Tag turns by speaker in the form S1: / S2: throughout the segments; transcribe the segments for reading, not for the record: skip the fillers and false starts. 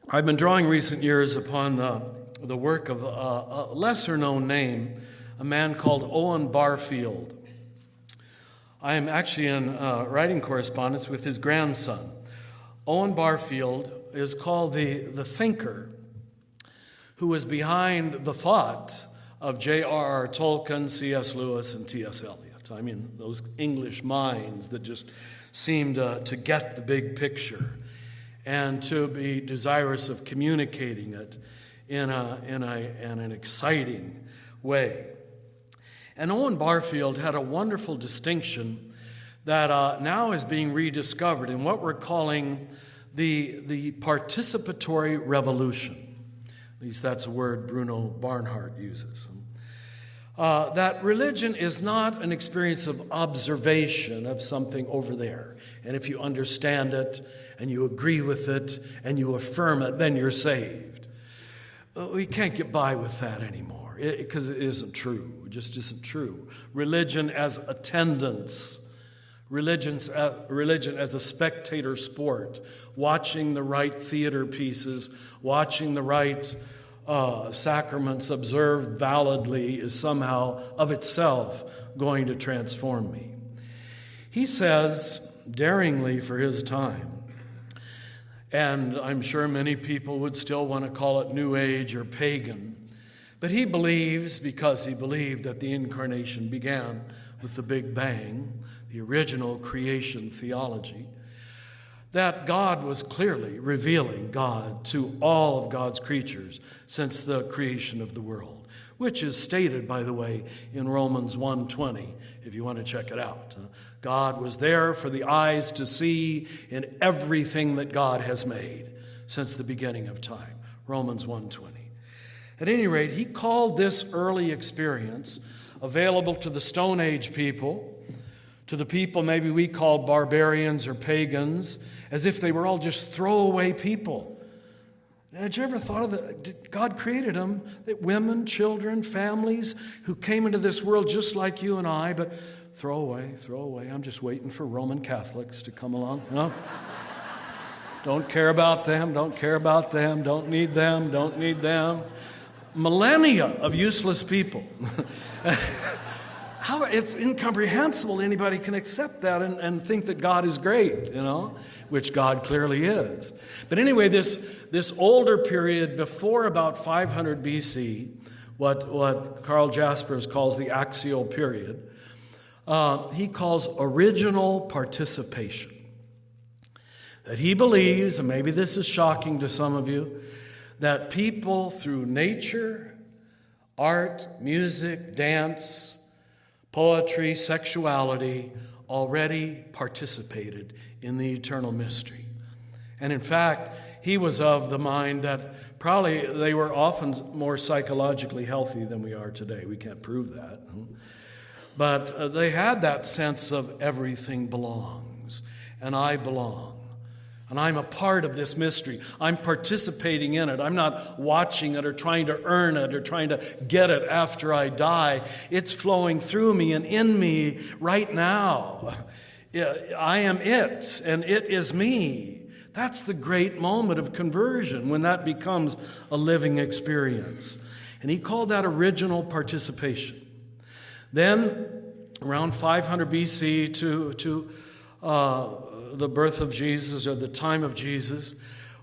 S1: I've been drawing recent years upon the work of a lesser-known name, a man called Owen Barfield. I am actually in writing correspondence with his grandson. Owen Barfield is called the thinker who was behind the thought of J.R.R. Tolkien, C.S. Lewis, and T.S. Eliot. I mean, those English minds that just seemed to get the big picture and to be desirous of communicating it in an exciting way. And Owen Barfield had a wonderful distinction that now is being rediscovered in what we're calling the participatory revolution. At least that's a word Bruno Barnhart uses. That religion is not an experience of observation of something over there. And if you understand it, and you agree with it, and you affirm it, then you're saved. We can't get by with that anymore, because it isn't true. It just isn't true. Religion as attendance, religion as a spectator sport, watching the right theater pieces, watching the right sacraments observed validly is somehow of itself going to transform me. He says, daringly for his time, and I'm sure many people would still want to call it New Age or pagan, but he believes, because he believed that the incarnation began with the Big Bang, the original creation theology, that God was clearly revealing God to all of God's creatures since the creation of the world, which is stated, by the way, in Romans 1:20, if you want to check it out. God was there for the eyes to see in everything that God has made since the beginning of time. Romans 1:20. At any rate, he called this early experience available to the Stone Age people, to the people maybe we call barbarians or pagans, as if they were all just throwaway people. Had you ever thought of that? God created them, that women, children, families who came into this world just like you and I, but throw away. I'm just waiting for Roman Catholics to come along. No? Don't care about them, don't need them. Millennia of useless people. How it's incomprehensible anybody can accept that and think that God is great, which God clearly is. But anyway, this older period before about 500 BC, what Karl Jaspers calls the axial period, he calls original participation. That he believes, and maybe this is shocking to some of you, that people through nature, art, music, dance, poetry, sexuality, already participated in the eternal mystery. And in fact, he was of the mind that probably they were often more psychologically healthy than we are today. We can't prove that. But they had that sense of everything belongs, and I belong. And I'm a part of this mystery. I'm participating in it. I'm not watching it or trying to earn it or trying to get it after I die. It's flowing through me and in me right now. I am it, and it is me. That's the great moment of conversion, when that becomes a living experience. And he called that original participation. Then, around 500 BC to the birth of Jesus, or the time of Jesus,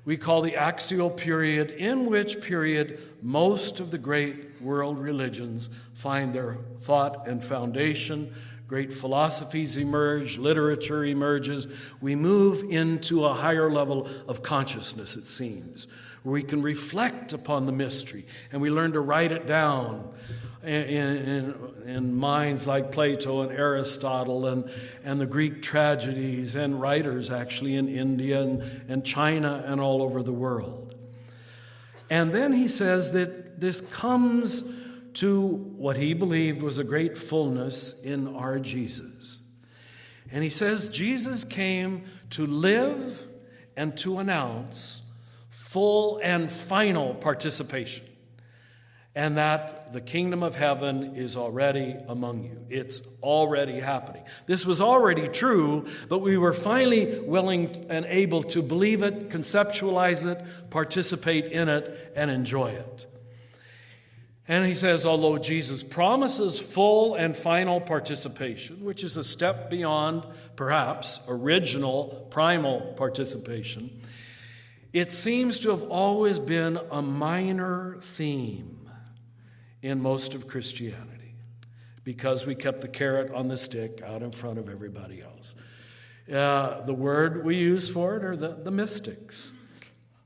S1: we call the axial period, in which period most of the great world religions find their thought and foundation. Great philosophies emerge, literature emerges. We move into a higher level of consciousness, it seems, where we can reflect upon the mystery, and we learn to write it down in minds like Plato and Aristotle and the Greek tragedies and writers actually in India and China and all over the world. And then he says that this comes to what he believed was a great fullness in our Jesus. And he says Jesus came to live and to announce full and final participation. and that the kingdom of heaven is already among you. It's already happening. This was already true, but we were finally willing and able to believe it, conceptualize it, participate in it, and enjoy it. And he says, although Jesus promises full and final participation, which is a step beyond, perhaps, original, primal participation, it seems to have always been a minor theme in most of Christianity, because we kept the carrot on the stick out in front of everybody else. The word we use for it are the mystics.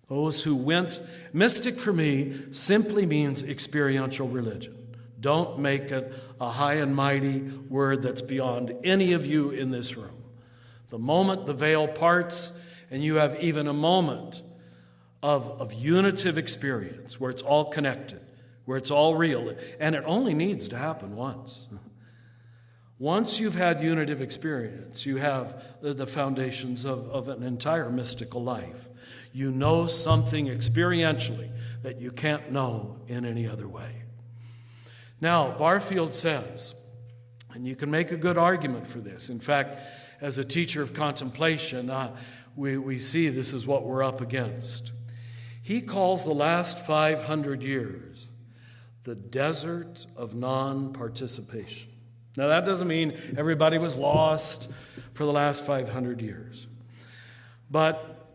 S1: Those who went, mystic for me simply means experiential religion. Don't make it a high and mighty word that's beyond any of you in this room. The moment the veil parts and you have even a moment of unitive experience where it's all connected, where it's all real, and it only needs to happen once. Once you've had unitive experience, you have the foundations of an entire mystical life. You know something experientially that you can't know in any other way. Now, Barfield says, and you can make a good argument for this. In fact, as a teacher of contemplation, we see this is what we're up against. He calls the last 500 years the desert of non-participation. Now, that doesn't mean everybody was lost for the last 500 years. But,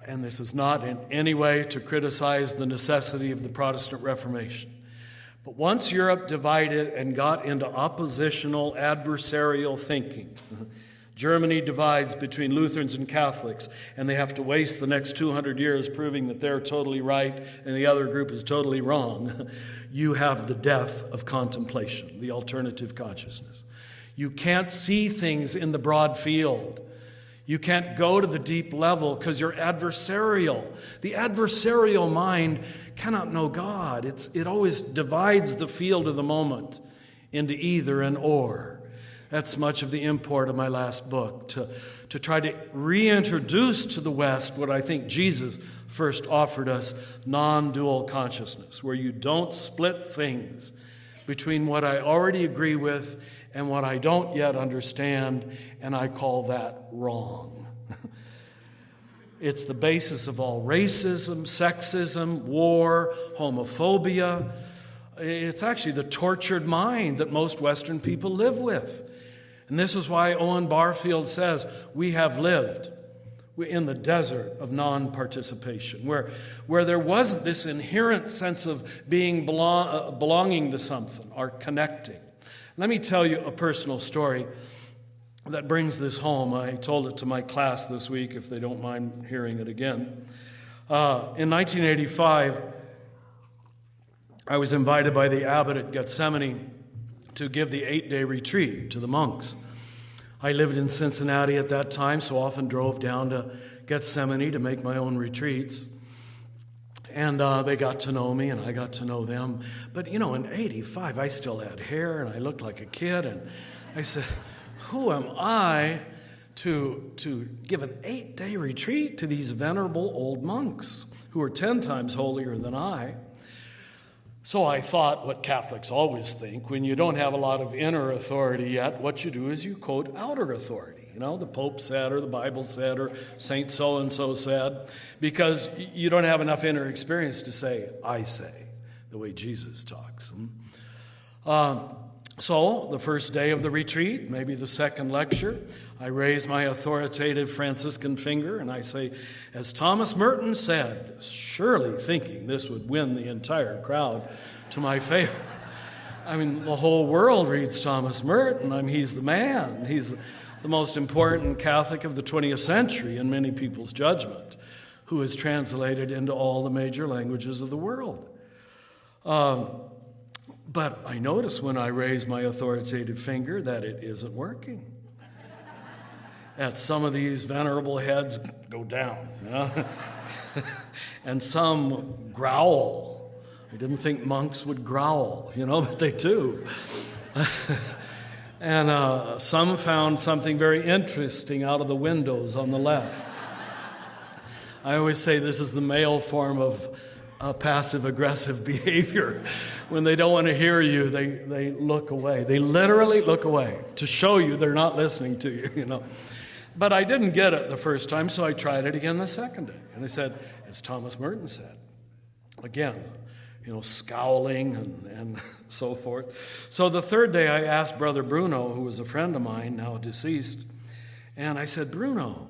S1: and this is not in any way to criticize the necessity of the Protestant Reformation, but once Europe divided and got into oppositional, adversarial thinking, Germany divides between Lutherans and Catholics, and they have to waste the next 200 years proving that they're totally right and the other group is totally wrong. You have the death of contemplation, the alternative consciousness. You can't see things in the broad field. You can't go to the deep level because you're adversarial. The adversarial mind cannot know God. It always divides the field of the moment into either and or. That's much of the import of my last book, to try to reintroduce to the West what I think Jesus first offered us, non-dual consciousness, where you don't split things between what I already agree with and what I don't yet understand, and I call that wrong. It's the basis of all racism, sexism, war, homophobia. It's actually the tortured mind that most Western people live with. And this is why Owen Barfield says we have lived in the desert of non-participation, where there wasn't this inherent sense of being belonging to something or connecting. Let me tell you a personal story that brings this home. I told it to my class this week, if they don't mind hearing it again. In 1985, I was invited by the abbot at Gethsemane to give the 8-day retreat to the monks. I lived in Cincinnati at that time, so often drove down to Gethsemane to make my own retreats. And they got to know me, and I got to know them. But, in 85, I still had hair, and I looked like a kid. And I said, who am I to give an 8-day retreat to these venerable old monks who are 10 times holier than I? So I thought what Catholics always think, when you don't have a lot of inner authority yet, what you do is you quote outer authority. The Pope said, or the Bible said, or Saint so-and-so said, because you don't have enough inner experience to say, I say, the way Jesus talks. So the first day of the retreat, maybe the second lecture, I raise my authoritative Franciscan finger and I say, as Thomas Merton said, surely thinking this would win the entire crowd to my favor. I mean, the whole world reads Thomas Merton. He's the man. He's the most important Catholic of the 20th century in many people's judgment, who is translated into all the major languages of the world. But I notice when I raise my authoritative finger that it isn't working. That some of these venerable heads go down, and some growl. I didn't think monks would growl, but they do. And some found something very interesting out of the windows on the left. I always say this is the male form of passive-aggressive behavior. When they don't want to hear you, they look away. They literally look away to show you they're not listening to you, you know. But I didn't get it the first time, so I tried it again the second day. And I said, as Thomas Merton said, again, you know, scowling and so forth. So the third day I asked Brother Bruno, who was a friend of mine, now deceased, and I said, Bruno,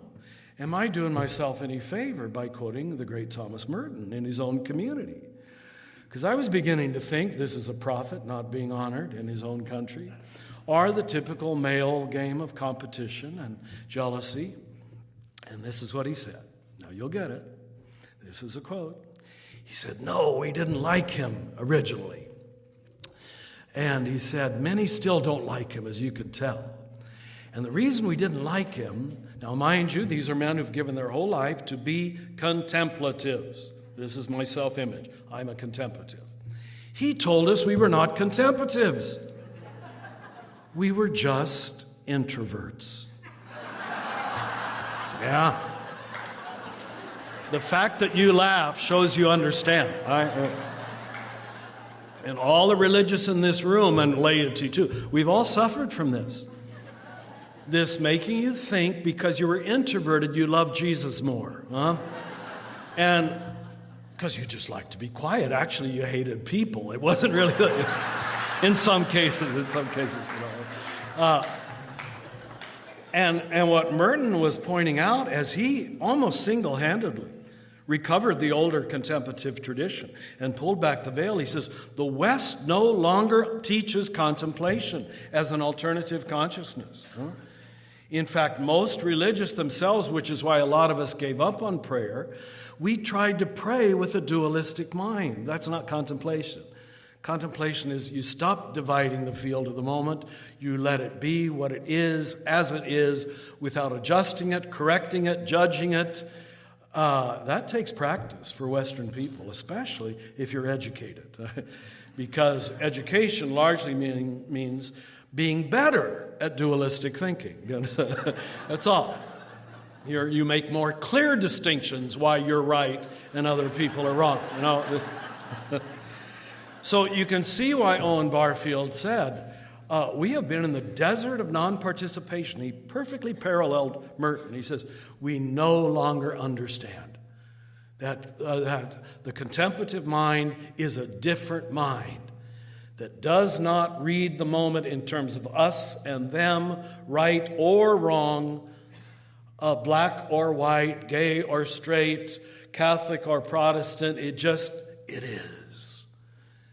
S1: am I doing myself any favor by quoting the great Thomas Merton in his own community? Because I was beginning to think this is a prophet not being honored in his own country, or the typical male game of competition and jealousy. And this is what he said. Now you'll get it. This is a quote. He said, no, we didn't like him originally. And he said, many still don't like him, as you could tell. And the reason we didn't like him, now mind you, these are men who've given their whole life to be contemplatives. This is my self-image. I'm a contemplative. He told us we were not contemplatives. We were just introverts. Yeah. The fact that you laugh shows you understand. And all the religious in this room, and laity too, we've all suffered from this. This making you think because you were introverted, you love Jesus more. Huh? And because you just like to be quiet. Actually, you hated people. It wasn't really, in some cases, you know. And what Merton was pointing out, as he almost single-handedly recovered the older contemplative tradition and pulled back the veil, he says, the West no longer teaches contemplation as an alternative consciousness. In fact, most religious themselves, which is why a lot of us gave up on prayer, we tried to pray with a dualistic mind. That's not contemplation. Contemplation is you stop dividing the field of the moment. You let it be what it is, as it is, without adjusting it, correcting it, judging it. That takes practice for Western people, especially if you're educated. Because education largely means being better at dualistic thinking. That's all. You make more clear distinctions why you're right and other people are wrong. You know. So you can see why Owen Barfield said, we have been in the desert of non-participation. He perfectly paralleled Merton. He says, we no longer understand that the contemplative mind is a different mind that does not read the moment in terms of us and them, right or wrong, black or white, gay or straight, Catholic or Protestant. It is.